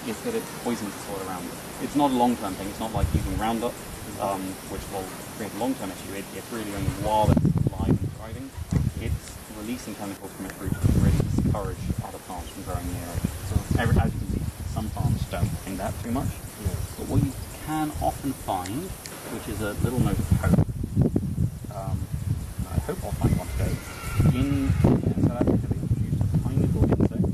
Is that it poisons the soil around it. It's not a long-term thing. It's not like using Roundup, which will create a long-term issue. It's really only while it's live and thriving. It's releasing chemicals from its roots to really discourage other plants from growing near it. So as you can see, some plants don't think that too much. Yeah. But what you can often find, which is a little note of hope, I hope I'll find one today, in South Africa they introduced a tiny little insect.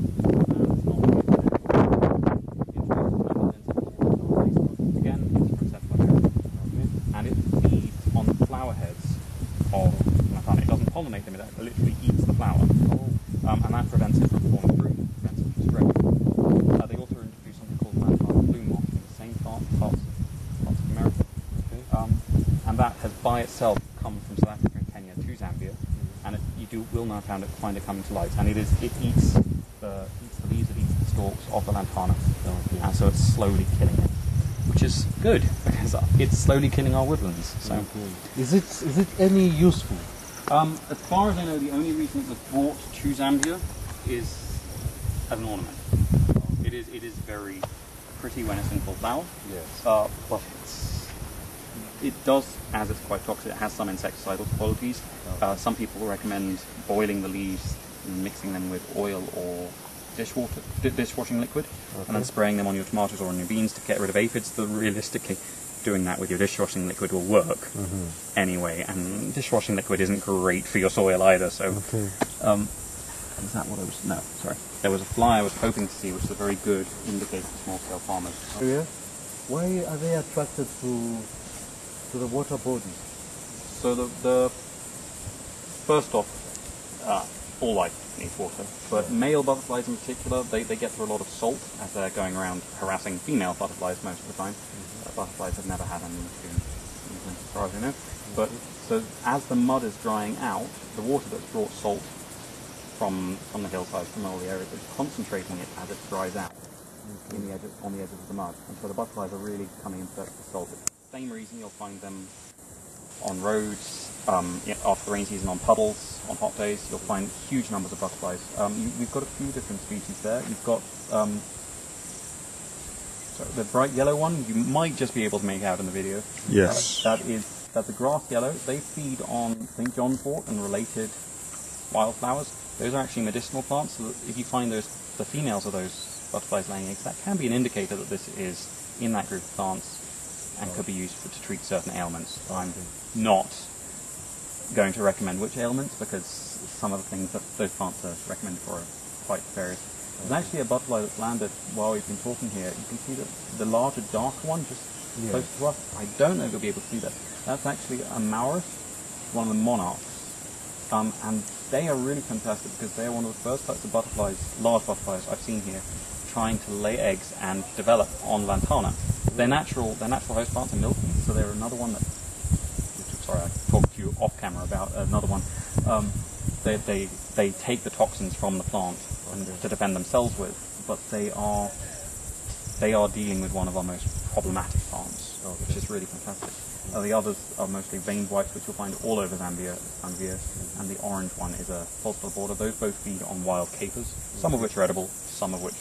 Pollinate them, it literally eats the flower, and that prevents it from forming fruit, prevents it from spreading. They also introduced something called lantana bloom moth in the same parts of America, and that has by itself come from South Africa and Kenya to Zambia, and you will now find it coming to light, and it eats the leaves, it eats the stalks of the lantana, and so it's slowly killing it, which is good because it's slowly killing our woodlands. So, is it any useful? As far as I know, the only reason it was brought to Zambia is as an ornament. It is very pretty when it's in full flower. Yes. But it does, as it's quite toxic, it has some insecticidal qualities. Some people recommend boiling the leaves and mixing them with oil or dishwashing liquid, and then spraying them on your tomatoes or on your beans to get rid of aphids. Realistically, doing that with your dishwashing liquid will work anyway, and dishwashing liquid isn't great for your soil either, so is that what I was, no, sorry. There was a fly I was hoping to see, which is a very good indicator for small-scale farmers. Yeah. Why are they attracted to the water bodies? So the first off, all life needs water, but male butterflies in particular, they get through a lot of salt as they're going around harassing female butterflies most of the time. Butterflies have never had any as far as I know. But so as the mud is drying out, the water that's brought salt from the hillsides, from all the areas, it's concentrating it as it dries out on the edges of the mud. And so the butterflies are really coming in search for salt. It's the same reason you'll find them on roads, after the rain season, on puddles, on hot days. You'll find huge numbers of butterflies. We've got a few different species there. You've got so the bright yellow one, you might just be able to make out in the video. Yes. That's a grass yellow. They feed on St. John's wort and related wildflowers. Those are actually medicinal plants, so that if you find the females of those butterflies laying eggs, that can be an indicator that this is in that group of plants and could be used to treat certain ailments. I'm not going to recommend which ailments, because some of the things that those plants are recommended for are quite various. There's actually a butterfly that's landed while we've been talking here. You can see that the larger, darker one just close to us. I don't know if you'll be able to see that. That's actually a Maurus, one of the Monarchs. And they are really fantastic because they are one of the first types of butterflies, large butterflies I've seen here, trying to lay eggs and develop on lantana. Their natural host plants are milky, so they're another one that, sorry, I talked to you off camera about another one. They take the toxins from the plant to defend themselves with, but they are dealing with one of our most problematic plants, which is really fantastic. The others are mostly veined whites, which you'll find all over Zambia, and the orange one is a false border. Those both feed on wild capers, some of which are edible, some of which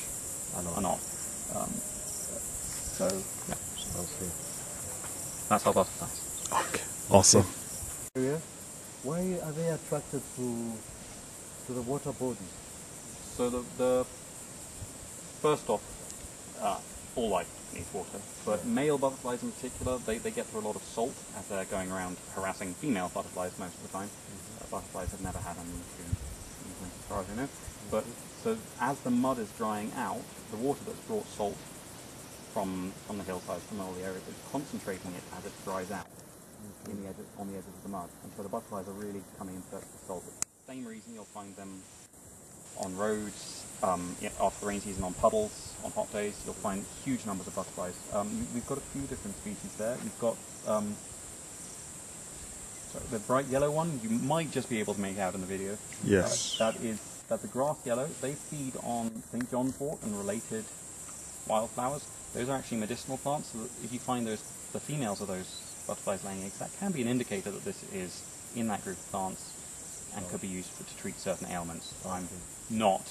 are not. So, yeah. That's our butterflies. Okay, awesome. Yeah. Why are they attracted to the water bodies? So the first off, all life needs water, but male butterflies in particular, they get through a lot of salt as they're going around harassing female butterflies most of the time. Butterflies have never had any as far as I know. But so as the mud is drying out, the water that's brought salt from the hillsides, from all the areas, it's concentrating it as it dries out on the edges of the mud. And so the butterflies are really coming in search for salt. It's the same reason you'll find them on roads, after the rain season, on puddles, on hot days. You'll find huge numbers of butterflies. We've got a few different species there. You've got the bright yellow one, you might just be able to make out in the video. Yes. That's a grass yellow. They feed on St. John's wort and related wildflowers. Those are actually medicinal plants, so that if you find the females of those butterflies laying eggs, that can be an indicator that this is in that group of plants and could be used to treat certain ailments. I'm not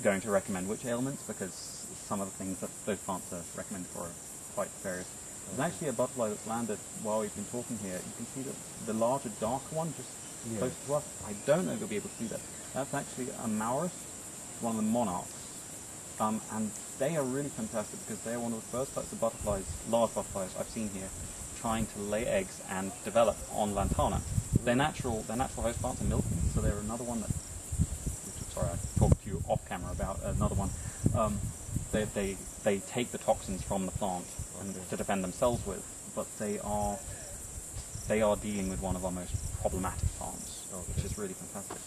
going to recommend which ailments, because some of the things that those plants are recommended for are quite various. There's actually a butterfly that's landed while we've been talking here. You can see that the larger, darker one just close to us. I don't know if you'll be able to see that. That's actually a Maurus, one of the Monarchs. And they are really fantastic because they're one of the first types of butterflies, large butterflies I've seen here, trying to lay eggs and develop on lantana. Their natural host plants are milkweed, so they're another one that. Sorry, I talked to you off camera about another one. They take the toxins from the plant to defend themselves with, but they are dealing with one of our most problematic plants, which is really fantastic.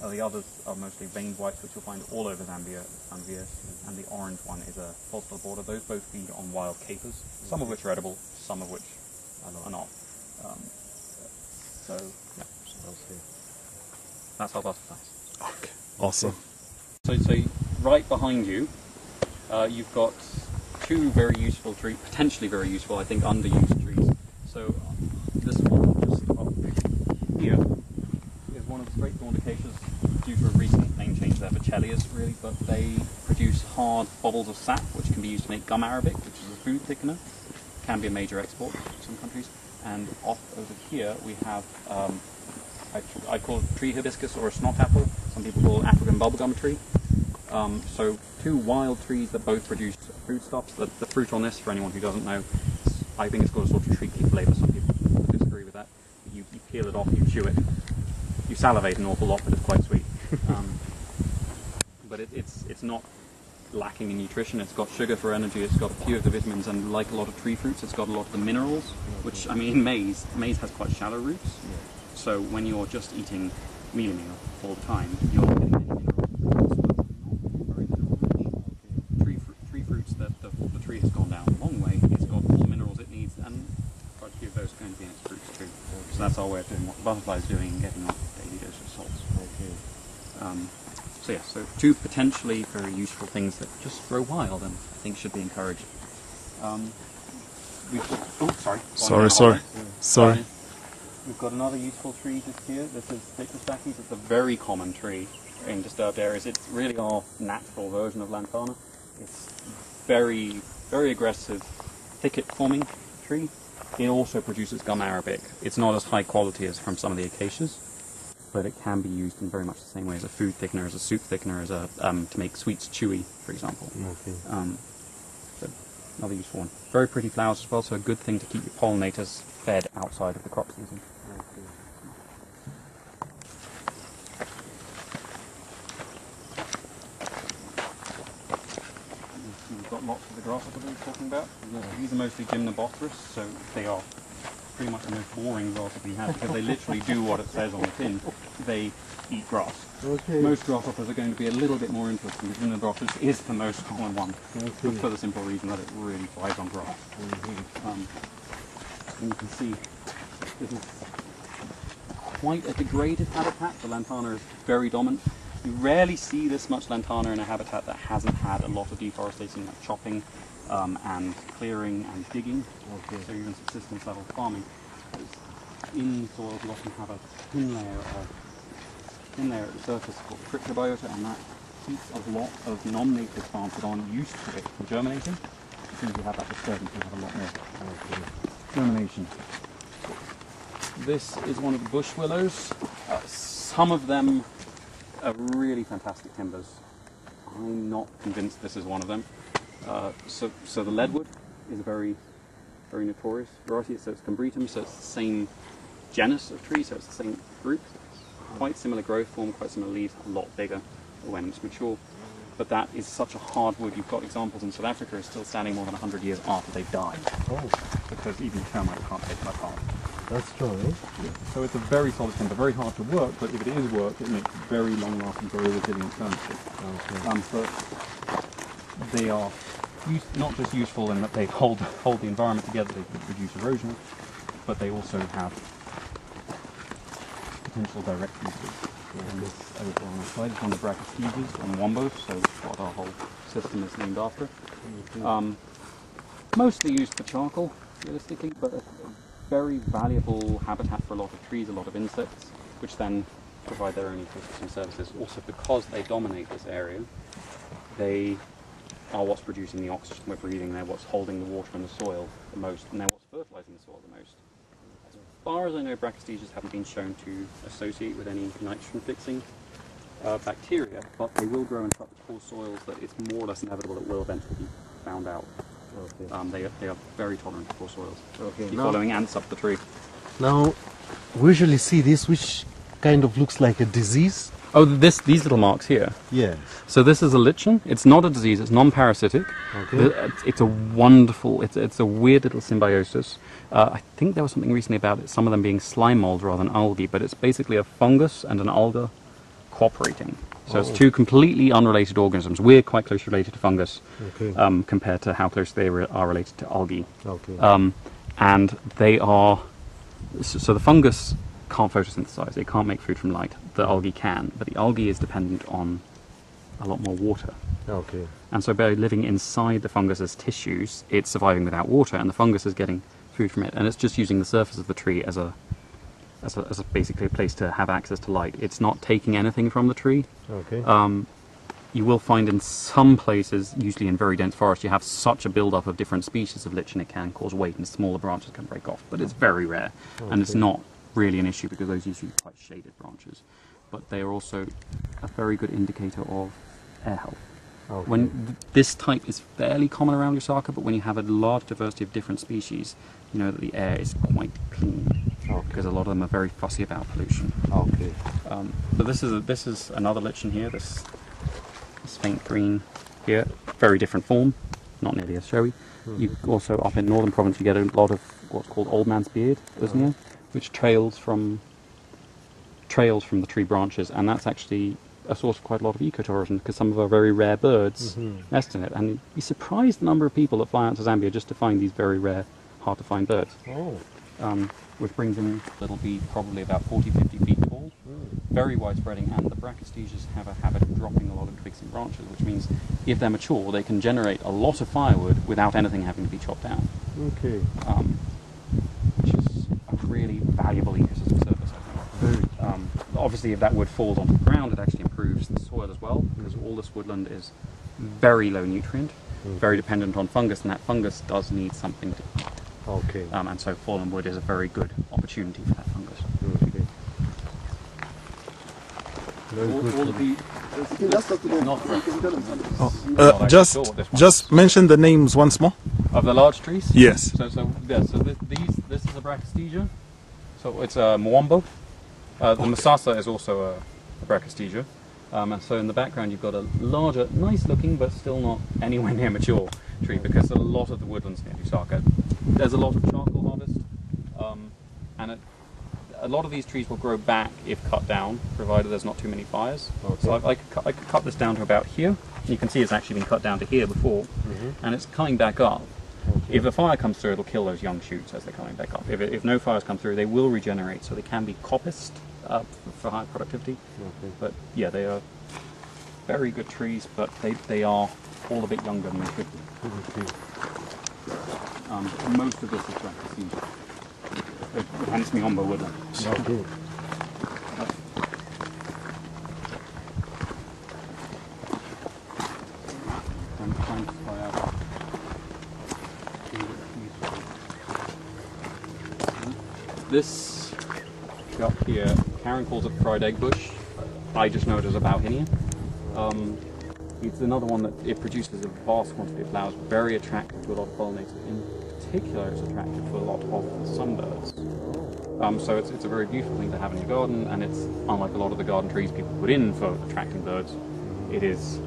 The others are mostly veined whites, which you'll find all over Zambia, and the orange one is a pulsar border. Those both feed on wild capers, some of which are edible, some of which are not. So, yeah. That's our butterflies. Okay. Awesome. So right behind you, you've got two very useful trees, potentially very useful, I think, underused trees. So this one just up here is one of the straight-thorned acacias due to a recent name change there for Chelias, really, but they produce hard bubbles of sap, which can be used to make gum arabic, which is a food thickener. Can be a major export in some countries. And off over here we have, I call it tree hibiscus or a snot apple. Some people call it African bubblegum tree. So two wild trees that both produce foodstuffs. The fruit on this, for anyone who doesn't know, I think it's got a sort of treacle flavour. Some people disagree with that. You peel it off, you chew it. You salivate an awful lot, but it's quite sweet. But it's not lacking in nutrition. It's got sugar for energy. It's got a few of the vitamins, and like a lot of tree fruits, it's got a lot of the minerals. Which, I mean, maize has quite shallow roots. So when you're just eating mealie meal all the time, you're getting many minerals. Very mineral rich. Tree fruits that the tree has gone down a long way. It's got all the minerals it needs, and quite a few of those are going to be in its fruits too. So that's our way of doing what the butterfly is doing and getting our daily dose of salts. So yeah, so two potentially very useful things that just grow wild and I think should be encouraged. Sorry. We've got another useful tree just here. This is Dictostachys. It's a very common tree in disturbed areas. It's really our natural version of lantana. It's very, very aggressive, thicket-forming tree. It also produces gum arabic. It's not as high quality as from some of the acacias, but it can be used in very much the same way as a food thickener, as a soup thickener, as a to make sweets chewy, for example. So another useful one. Very pretty flowers as well, so a good thing to keep your pollinators fed outside of the crop season. We've got lots of the grasshoppers we were talking about. These are mostly Gymnobotrys, so they are pretty much the most boring grasshopper you have because they literally do what it says on the tin. They eat grass. Most grasshoppers are going to be a little bit more interesting. Gymnobotrys is the most common one, for the simple reason that it really thrives on grass. And you can see this is quite a degraded habitat. The lantana is very dominant. You rarely see this much lantana in a habitat that hasn't had a lot of deforestation, like chopping and clearing and digging. So even subsistence level farming. In soils you often have a thin layer at the surface called cryptobiota, and that keeps a lot of non-native plants that aren't used to it from germinating. As soon as you have that disturbance, you have a lot more germination. This is one of the bush willows. Some of them are really fantastic timbers. I'm not convinced this is one of them. So the Leadwood is a very, very notorious variety. So it's Combretum, so it's the same genus of tree, so it's the same group. Quite similar growth form, quite similar leaves, a lot bigger when it's mature. But that is such a hard wood. You've got examples in South Africa still standing more than 100 years after they've died. Because even termites can't take them apart. That's true, eh? Yeah. So it's a very solid timber, very hard to work, but if it is worked, it makes very long-lasting, very resilient furniture. So they are not just useful in that they hold the environment together, they reduce erosion, but they also have potential direct uses. And this over on the side is one of the Brachysteges and wombos, so that's what our whole system is named after. Mostly used for charcoal, realistically, but a very valuable habitat for a lot of trees, a lot of insects, which then provide their own ecosystem services. Also, because they dominate this area, they are what's producing the oxygen we're breathing. They're what's holding the water in the soil the most, and they're what's fertilizing the soil the most. As far as I know, brachystegias haven't been shown to associate with any nitrogen-fixing bacteria, but they will grow in such poor soils that it's more or less inevitable it will eventually be found out. Okay. They are very tolerant to poor soils. Okay. You're following ants up the tree. Now, we usually see this, which kind of looks like a disease. Oh, these little marks here. Yes. So this is a lichen. It's not a disease. It's non-parasitic. Okay. It's a wonderful. It's a weird little symbiosis. I think there was something recently about it, some of them being slime mold rather than algae, but it's basically a fungus and an alga cooperating. So it's two completely unrelated organisms. We're quite closely related to fungus, Okay. compared to how close they are related to algae. Okay. And they are. So the fungus can't photosynthesize. It can't make food from light. The algae can, but the algae is dependent on a lot more water. Okay. And so by living inside the fungus's tissues, it's surviving without water, and the fungus is getting food from it, and it's just using the surface of the tree as a basically a place to have access to light. It's not taking anything from the tree. Okay. You will find in some places, usually in very dense forest, you have such a build-up of different species of lichen it can cause weight, and smaller branches can break off. But it's very rare, and it's not really an issue because those are usually quite shaded branches. But they are also a very good indicator of air health. Okay. When this type is fairly common around Lusaka, but when you have a large diversity of different species, you know that the air is quite clean, because a lot of them are very fussy about pollution. Okay. But this is another lichen here. This faint green here, very different form, not nearly as showy. You also up in northern province you get a lot of what's called old man's beard, Usnea, which trails from the tree branches, and that's actually a source of quite a lot of ecotourism because some of our very rare birds nest in it. And you'd be surprised the number of people that fly out to Zambia just to find these very rare, hard to find birds. Oh. Which brings in, it'll be probably about 40-50 feet tall, very widespreading, and the brachystegias have a habit of dropping a lot of twigs and branches, which means if they're mature, they can generate a lot of firewood without anything having to be chopped down. Okay. Which is a really valuable ecosystem service, I think. Obviously, if that wood falls onto the ground, it actually improves the soil as well, because all this woodland is very low nutrient, very dependent on fungus, and that fungus does need something to eat. Okay. And so fallen wood is a very good opportunity for that fungus. Okay. Very good. All of the not Just mention the names once more. of the large trees. Yes. So this is a brachystegia. So it's a Mwombo. The Masasa is also a brachystegia. And so in the background you've got a larger, nice looking, but still not anywhere near mature tree, because a lot of the woodlands near Lusaka, there's a lot of charcoal harvest, and a lot of these trees will grow back if cut down, provided there's not too many fires. Okay. So I could cut this down to about here, and you can see it's actually been cut down to here before, and it's coming back up. If a fire comes through, it'll kill those young shoots as they're coming back up. If no fires come through, they will regenerate, so they can be coppiced for high productivity. Okay. But yeah, they are very good trees, but they are all a bit younger than they should be. Most of this is brachystegia, and it's Miombo woodland. Okay. I'm trying to fly out. This up here, Karen calls it fried egg bush. I just know it as a bauhinia. It's another one that it produces a vast quantity of flowers, very attractive to a lot of pollinators. In particular, it's attractive to a lot of sunbirds. So it's a very beautiful thing to have in your garden, and it's unlike a lot of the garden trees people put in for attracting birds. It is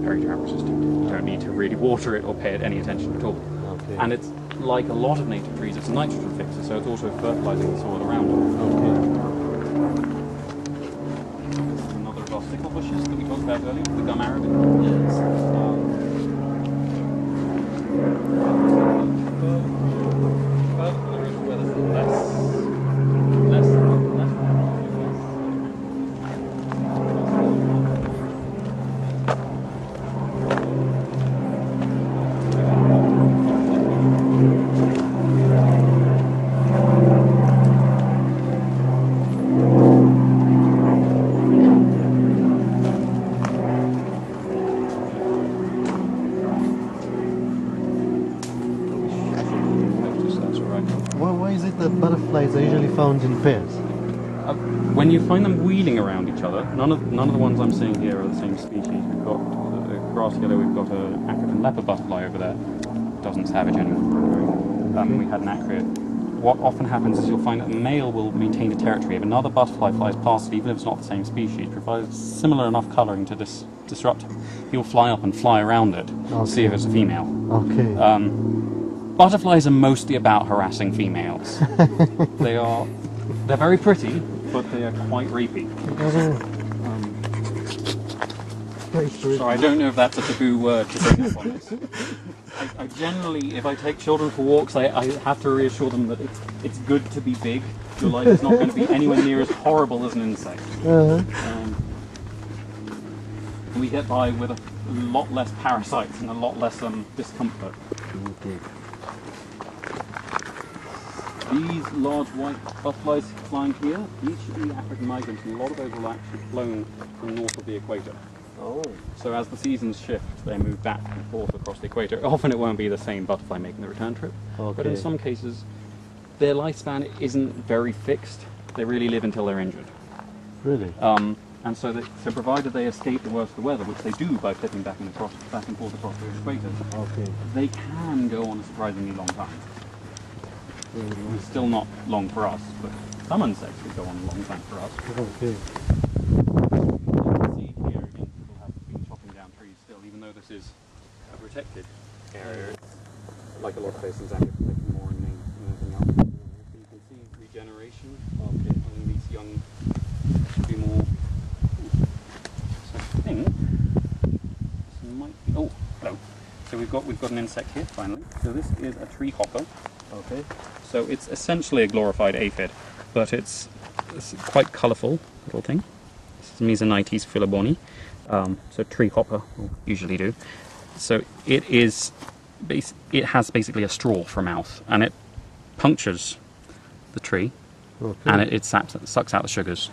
very drought resistant. You don't need to really water it or pay it any attention at all. Okay. And it's like a lot of native trees, it's a nitrogen fixer, so it's also fertilizing the soil around it. This is another of our sickle bushes that we talked about earlier, the gum arabic. found in pairs? When you find them wheeling around each other, none of the ones I'm seeing here are the same species. We've got the grass yellow, we've got an African leopard butterfly over there. Doesn't savage anymore. We had an acrid. What often happens is you'll find that the male will maintain a territory. If another butterfly flies past it, even if it's not the same species, provides similar enough colouring to disrupt him, he'll fly up and fly around it, see if it's a female. Okay. Butterflies are mostly about harassing females. They're very pretty, but they are quite rapey. So I don't know if that's a taboo word to bring up on this. I generally, if I take children for walks, I have to reassure them that it's good to be big. Your life is not going to be anywhere near as horrible as an insect. We get by with a lot less parasites and a lot less discomfort. Okay. These large white butterflies flying here, these should be African migrants, and a lot of those will actually flown from north of the equator. Oh. So as the seasons shift, they move back and forth across the equator. Often it won't be the same butterfly making the return trip, but in some cases, their lifespan isn't very fixed. They really live until they're injured. Really? And so provided they escape the worst of the weather, which they do by flipping back and forth across the equator, they can go on a surprisingly long time. It's still not long for us, but some insects could go on a long time for us. Okay. See here again, people have been chopping down trees still, even though this is a protected area. Like a lot of places, I'm protecting more in name than anything else. You can see regeneration. Okay. And these young should be more. So I think this might be. Oh, hello. So we've got an insect here finally. So this is a treehopper. Okay. So it's essentially a glorified aphid, but it's quite colourful little thing. This is Mizonites philoboni. So treehopper will usually do. So it has basically a straw for a mouth, and it punctures the tree, and it sucks out the sugars.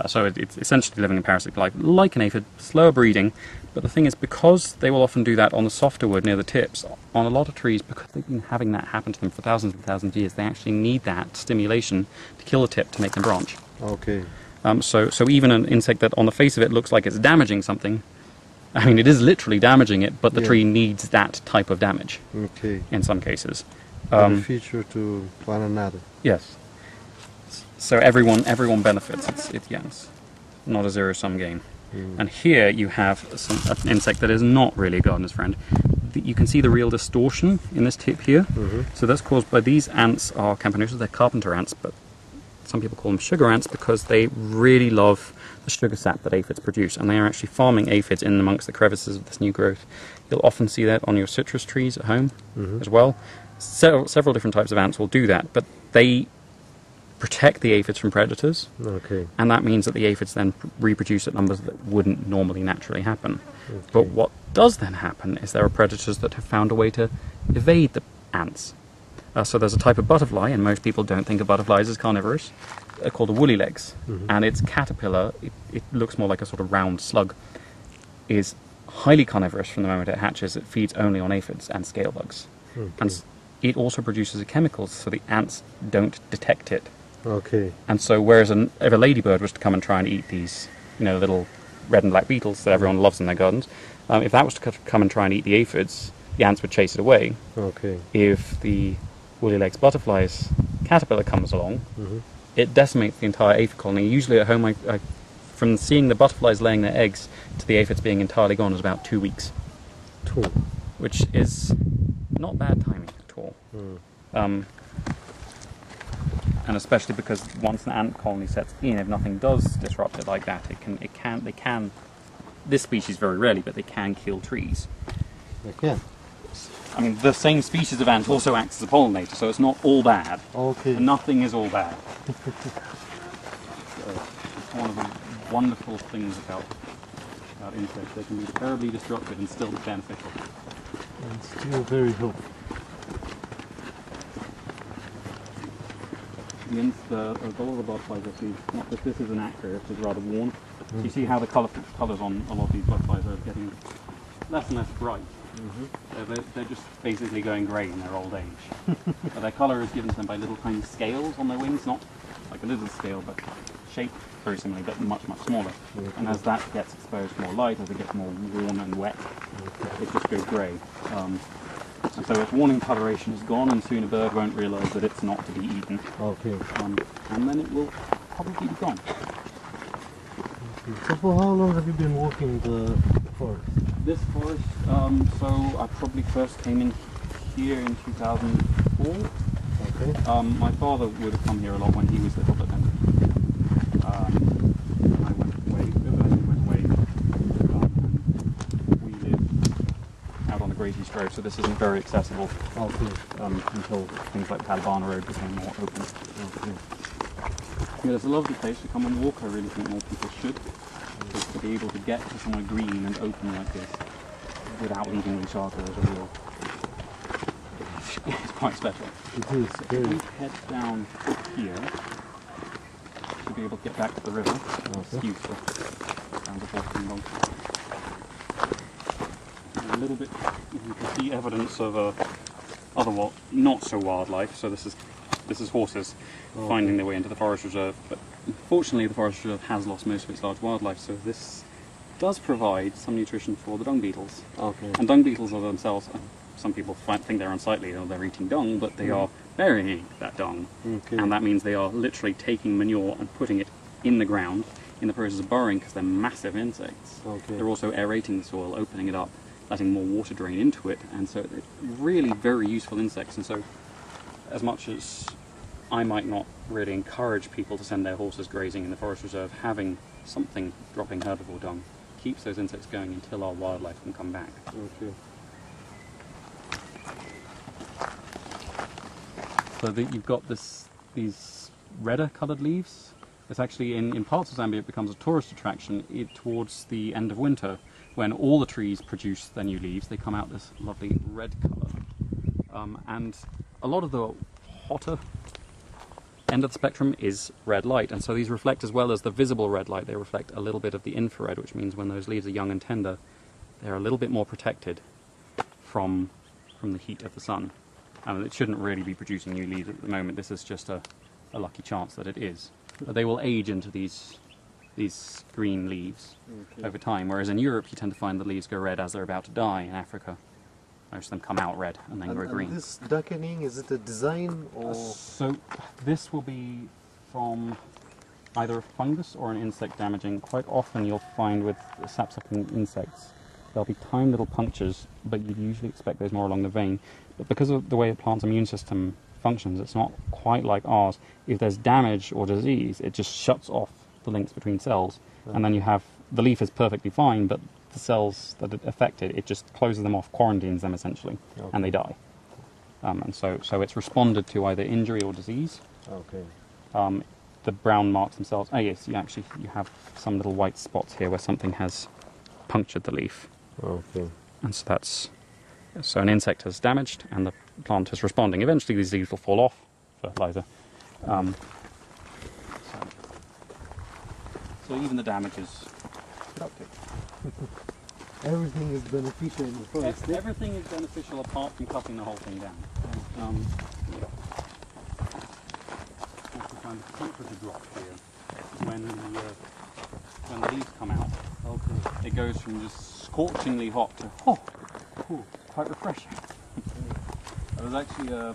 So it's essentially living a parasitic life, like an aphid, slower breeding. But the thing is, because they will often do that on the softer wood near the tips, on a lot of trees, because they've been having that happen to them for thousands and thousands of years, they actually need that stimulation to kill the tip to make them branch. Okay. So even an insect that on the face of it looks like it's damaging something, I mean, it is literally damaging it, but the tree needs that type of damage. Okay. In some cases. Feature to one another. Yes. So everyone benefits. It's not a zero-sum game. And here you have an insect that is not really a gardener's friend. You can see the real distortion in this tip here. So that's caused by these ants are Campanoses. They're carpenter ants, but some people call them sugar ants because they really love the sugar sap that aphids produce, and they are actually farming aphids in amongst the crevices of this new growth. You'll often see that on your citrus trees at home as well. Several different types of ants will do that, but they protect the aphids from predators, and that means that the aphids then reproduce at numbers that wouldn't normally naturally happen. But what does then happen is there are predators that have found a way to evade the ants. So there's a type of butterfly, and most people don't think of butterflies as carnivorous, called a woolly legs, and its caterpillar, it looks more like a sort of round slug, is highly carnivorous from the moment it hatches. It feeds only on aphids and scale bugs. And it also produces a chemical so the ants don't detect it. And so whereas if a ladybird was to come and try and eat these, little red and black beetles that everyone loves in their gardens, if that was to come and try and eat the aphids, the ants would chase it away. If the woolly legs butterfly's caterpillar comes along, it decimates the entire aphid colony. Usually at home, from seeing the butterflies laying their eggs to the aphids being entirely gone is about 2 weeks. Which is not bad timing at all. And especially because once an ant colony sets in, if nothing does disrupt it like that, they can, this species very rarely, but they can kill trees. They can? I mean, the same species of ant also acts as a pollinator, so it's not all bad. Nothing is all bad. It's one of the wonderful things about insects. They can be terribly destructive and still be beneficial. And still very helpful. The Leopard butterflies actually, this is an acre, which is rather worn. So you see how the colours on a lot of these butterflies are getting less and less bright. They're just basically going grey in their old age. But their colour is given to them by little tiny scales on their wings, not like a lizard scale, but shaped very similarly, but much, much smaller. Okay. And as that gets exposed to more light, as it gets more worn and wet, it just goes grey. And so its warning coloration is gone, and soon a bird won't realise that it's not to be eaten. Okay. And then it will probably be gone. Okay. So for how long have you been working the forest? This forest, so I probably first came in here in 2004. Okay. My father would have come here a lot when he was little, but then I went away, and we live out on the Great East Road, so this isn't very accessible until things like Talibana Road became more open. Okay. Yeah, it's a lovely place to come and walk. I really think more people should. Just to be able to get to somewhere green and open like this without leaving Lusaka is a real... It's quite special. It is. If we head down here, should be able to get back to the river. Excuse the sound of walking along. A little bit, you can see evidence of other not so wildlife. So this is horses finding their way into the forest reserve. But unfortunately, the forest reserve has lost most of its large wildlife. So this does provide some nutrition for the dung beetles. Okay. And dung beetles are themselves. Some people think they're unsightly, or they're eating dung, but they are burying that dung. Okay. And that means they are literally taking manure and putting it in the ground in the process of burrowing, because they're massive insects. Okay. They're also aerating the soil, opening it up, letting more water drain into it, and so they're really very useful insects. And so as much as I might not really encourage people to send their horses grazing in the forest reserve, having something dropping herbivore dung keeps those insects going until our wildlife can come back. Okay. So you've got these redder coloured leaves. It's actually in parts of Zambia it becomes a tourist attraction towards the end of winter, when all the trees produce their new leaves. They come out this lovely red colour, and a lot of the hotter end of the spectrum is red light, and so these reflect, as well as the visible red light, they reflect a little bit of the infrared, which means when those leaves are young and tender, they're a little bit more protected from the heat of the sun. It shouldn't really be producing new leaves at the moment. This is just a lucky chance that it is. But they will age into these green leaves over time, whereas in Europe you tend to find the leaves go red as they're about to die. In Africa, most of them come out red and then grow green. And this darkening, is it a design or...? So this will be from either a fungus or an insect damaging. Quite often you'll find with sap-sucking insects, there'll be tiny little punctures, but you usually expect those more along the vein. But because of the way a plant's immune system functions, it's not quite like ours. If there's damage or disease, it just shuts off the links between cells, and then you have, the leaf is perfectly fine, but the cells that it affected, it just closes them off, quarantines them essentially, and they die. And so it's responded to either injury or disease. Okay. The brown marks themselves, yes, you have some little white spots here where something has punctured the leaf. Okay. And so an insect has damaged and the plant is responding. Eventually these leaves will fall off, fertilizer. So even the damage is productive. Everything is beneficial in the forest. Everything is beneficial apart from cutting the whole thing down. Find the temperature drop here when the leaves come out. Okay. It goes from just scorchingly hot to cool, quite refreshing. There's actually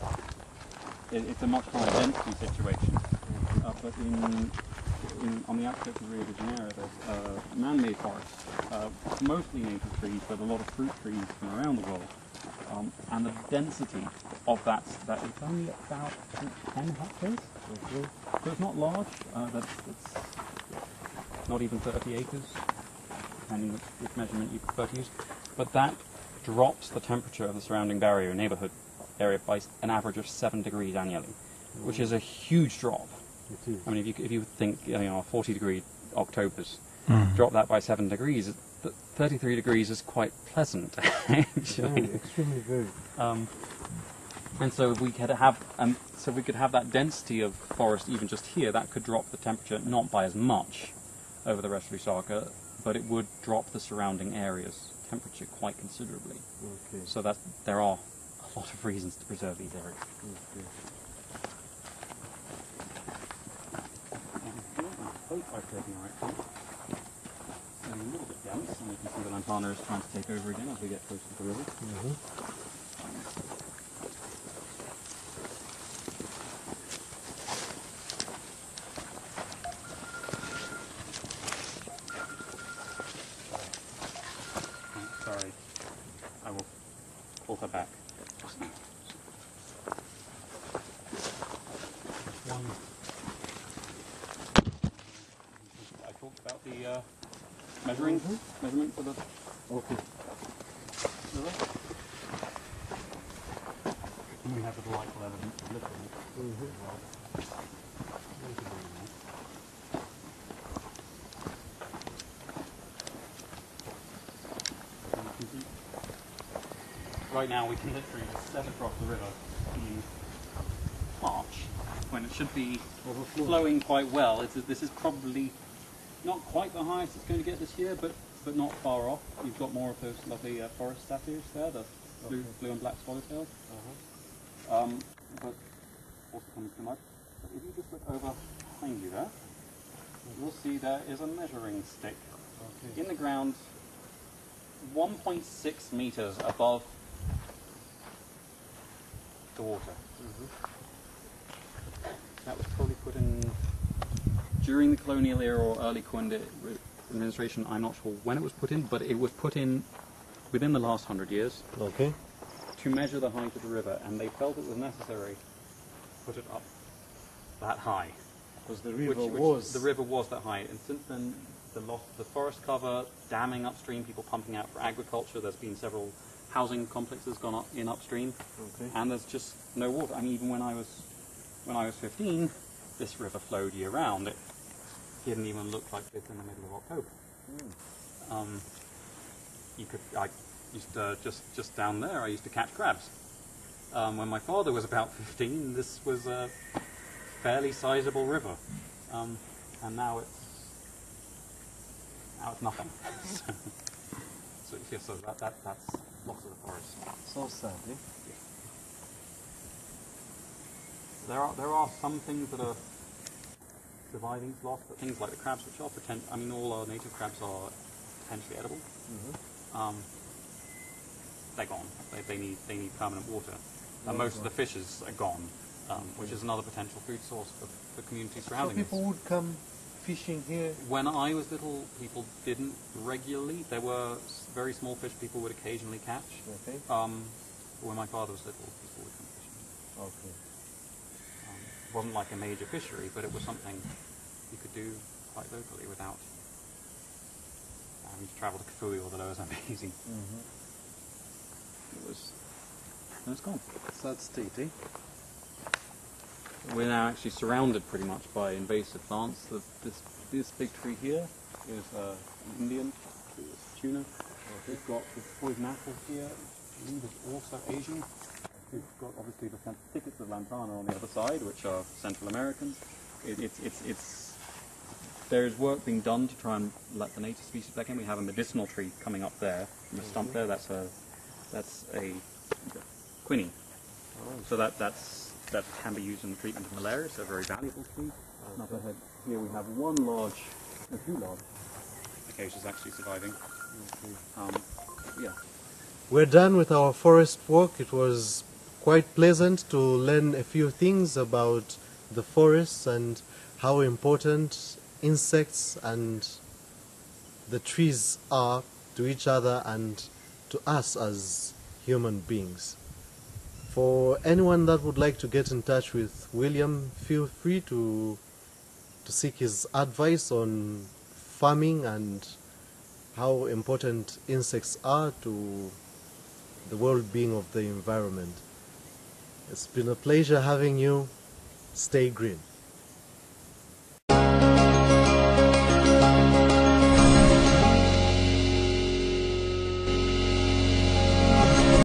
it's a much higher density situation, but on the outskirts of Rio de Janeiro there's man-made forests, mostly native trees, but a lot of fruit trees from around the world, and the density of that is only about 10 hectares. So it's not large. That's not even 30 acres, depending which measurement you prefer to use. But that drops the temperature of the surrounding barrier neighbourhood area by an average of 7 degrees annually, which is a huge drop. It is. I mean, if you think 40-degree Octobers, drop that by 7 degrees, 33 degrees is quite pleasant, actually. Very, extremely very. And so if we could have that density of forest even just here, that could drop the temperature not by as much over the rest of Lusaka, but it would drop the surrounding area's temperature quite considerably. Okay. So that there are a lot of reasons to preserve these areas. Okay. hope I've taken the right thing. It's a little bit dense, and you can see the lantana is trying to take over again as we get closer to the river. Sorry, I will pull her back. I talked about the measurement for the river. And we have the delightful evidence of lifting. Right now we can literally just step across the river in March, when it should be flowing quite well. This is probably not quite the highest it's going to get this year, but not far off. You've got more of those lovely forest satyrs there, the blue and black swallowtails. But also coming to mud. But if you just look over behind you there, you'll see there is a measuring stick in the ground 1.6 meters above the water. That was probably put in during the colonial era or early Coinde administration. I'm not sure when it was put in, but it was put in within the last 100 years to measure the height of the river, and they felt it was necessary to put it up that high. Because the river was that high, and since then the loss of the forest cover, damming upstream, people pumping out for agriculture. There's been several housing complexes gone up in upstream, and there's just no water. I mean, even when I was 15, this river flowed year round. It didn't even look like this in the middle of October. I used to just down there. I used to catch crabs. When my father was about 15, this was a fairly sizable river, and now it's nothing. so that's loss of the forest. so sad, eh? There are some things that are surviving loss, but things like the crabs, which are all our native crabs are potentially edible. They're gone. They need permanent water. Most of the fishes are gone, which is another potential food source for communities surrounding us. So people would come fishing here? When I was little, people didn't regularly. There were very small fish people would occasionally catch. When my father was little, people would come fishing. It wasn't like a major fishery, but it was something you could do quite locally without having to travel to Kafui or the lower Zambezi. It's gone. Sad state, eh? We're now actually surrounded pretty much by invasive plants. This big tree here is Indian, it's tuna. We've got the poison apple here. I believe is also Asian. We've got obviously the thickets of lantana on the other side, which are Central Americans. There's work being done to try and let the native species back in. We have a medicinal tree coming up there, from the stump there. That's a quinine. So that can be used in the treatment of malaria. It's a very valuable tree. Up ahead here we have two large acacias actually surviving. We're done with our forest walk. It was quite pleasant to learn a few things about the forests and how important insects and the trees are to each other and to us as human beings. For anyone that would like to get in touch with William, feel free to seek his advice on farming and how important insects are to the well-being of the environment. It's been a pleasure having you. Stay green.